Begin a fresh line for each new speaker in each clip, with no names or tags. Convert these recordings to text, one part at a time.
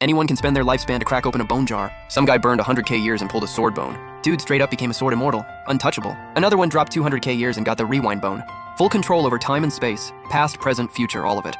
Anyone can spend their lifespan to crack open a bone jar. Some guy burned 100k years and pulled a sword bone. Dude straight up became a sword immortal, untouchable. Another one dropped 200k years and got the rewind bone. Full control over time and space, past, present, future, all of it.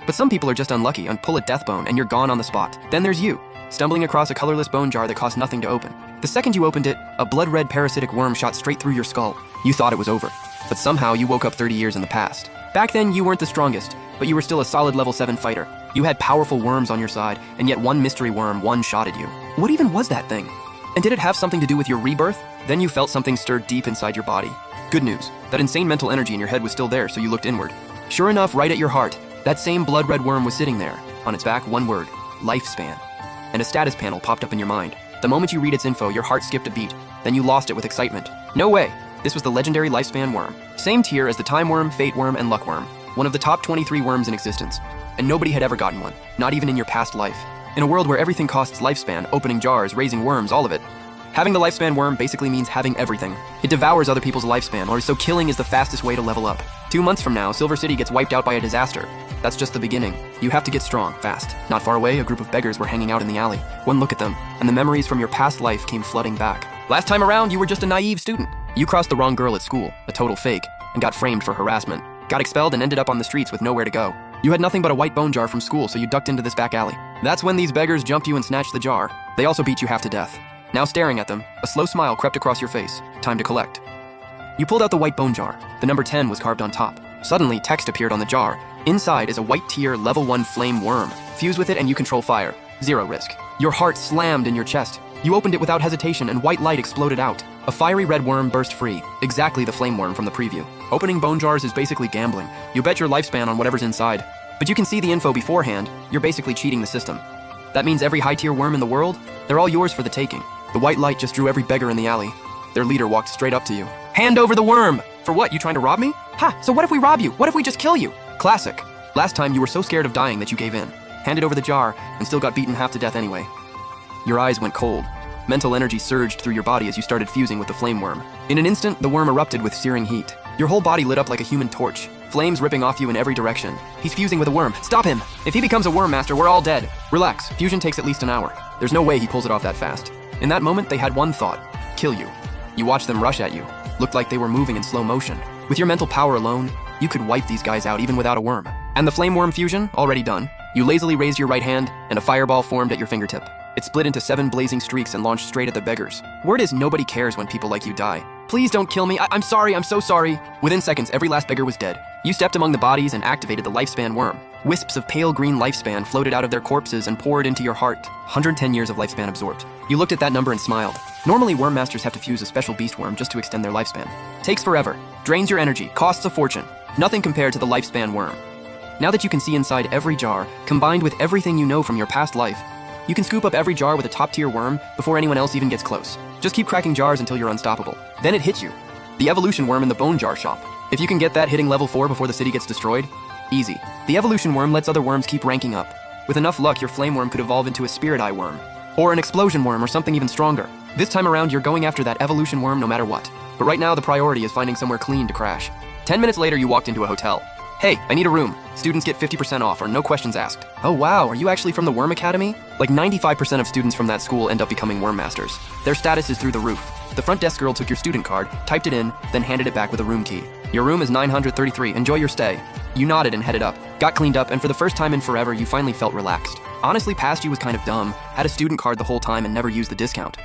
But some people are just unlucky and pull a death bone and you're gone on the spot. Then there's you, stumbling across a colorless bone jar that cost nothing to open. The second you opened it, a blood-red parasitic worm shot straight through your skull. You thought it was over, but somehow you woke up 30 years in the past. Back then, you weren't the strongest, but you were still a solid level 7 fighter. You had powerful worms on your side, and yet one mystery worm one-shotted you. What even was that thing? And did it have something to do with your rebirth? Then you felt something stir deep inside your body. Good news, that insane mental energy in your head was still there, so you looked inward. Sure enough, right at your heart, that same blood-red worm was sitting there. On its back, one word, lifespan. And a status panel popped up in your mind. The moment you read its info, your heart skipped a beat. Then you lost it with excitement. No way! This was the legendary lifespan worm. Same tier as the time worm, fate worm, and luck worm. One of the top 23 worms in existence. And nobody had ever gotten one, not even in your past life. In a world where everything costs lifespan, opening jars, raising worms, all of it. Having the lifespan worm basically means having everything. It devours other people's lifespan, or so killing is the fastest way to level up. 2 months from now, Silver City gets wiped out by a disaster. That's just the beginning. You have to get strong, fast. Not far away, a group of beggars were hanging out in the alley. One look at them, and the memories from your past life came flooding back. Last time around, you were just a naive student. You crossed the wrong girl at school, a total fake, and got framed for harassment. Got expelled and ended up on the streets with nowhere to go. You had nothing but a white bone jar from school, so you ducked into this back alley. That's when these beggars jumped you and snatched the jar. They also beat you half to death. Now staring at them, a slow smile crept across your face. Time to collect. You pulled out the white bone jar. The number 10 was carved on top. Suddenly, text appeared on the jar. Inside is a white tier level 1 flame worm. Fuse with it and you control fire. 0 risk. Your heart slammed in your chest. You opened it without hesitation and white light exploded out. A fiery red worm burst free, exactly the flame worm from the preview. Opening bone jars is basically gambling. You bet your lifespan on whatever's inside. But you can see the info beforehand. You're basically cheating the system. That means every high-tier worm in the world, they're all yours for the taking. The white light just drew every beggar in the alley. Their leader walked straight up to you. Hand over the worm! For what, you trying to rob me? Ha, so what if we rob you? What if we just kill you? Classic. Last time you were so scared of dying that you gave in. Handed over the jar, and still got beaten half to death anyway. Your eyes went cold. Mental energy surged through your body as you started fusing with the flame worm. In an instant, the worm erupted with searing heat. Your whole body lit up like a human torch, flames ripping off you in every direction. He's fusing with a worm. Stop him! If he becomes a worm master, we're all dead. Relax, fusion takes at least an hour. There's no way he pulls it off that fast. In that moment, they had one thought, kill you. You watched them rush at you. Looked like they were moving in slow motion. With your mental power alone, you could wipe these guys out even without a worm. And the flame worm fusion, already done. You lazily raised your right hand, and a fireball formed at your fingertip. It split into 7 blazing streaks and launched straight at the beggars. Word is nobody cares when people like you die. Please don't kill me, I'm sorry, I'm so sorry. Within seconds, every last beggar was dead. You stepped among the bodies and activated the lifespan worm. Wisps of pale green lifespan floated out of their corpses and poured into your heart. 110 years of lifespan absorbed. You looked at that number and smiled. Normally, worm masters have to fuse a special beast worm just to extend their lifespan. Takes forever, drains your energy, costs a fortune. Nothing compared to the lifespan worm. Now that you can see inside every jar, combined with everything you know from your past life, you can scoop up every jar with a top-tier worm before anyone else even gets close. Just keep cracking jars until you're unstoppable. Then it hits you. The evolution worm in the bone jar shop. If you can get that hitting level 4 before the city gets destroyed, easy. The evolution worm lets other worms keep ranking up. With enough luck, your flame worm could evolve into a spirit eye worm. Or an explosion worm or something even stronger. This time around, you're going after that evolution worm no matter what. But right now, the priority is finding somewhere clean to crash. 10 minutes later, you walked into a hotel. Hey, I need a room. Students get 50% off or no questions asked. Oh wow, are you actually from the Worm Academy? Like 95% of students from that school end up becoming worm masters. Their status is through the roof. The front desk girl took your student card, typed it in, then handed it back with a room key. Your room is 933, enjoy your stay. You nodded and headed up, got cleaned up, and for the first time in forever, you finally felt relaxed. Honestly, past you was kind of dumb, had a student card the whole time and never used the discount.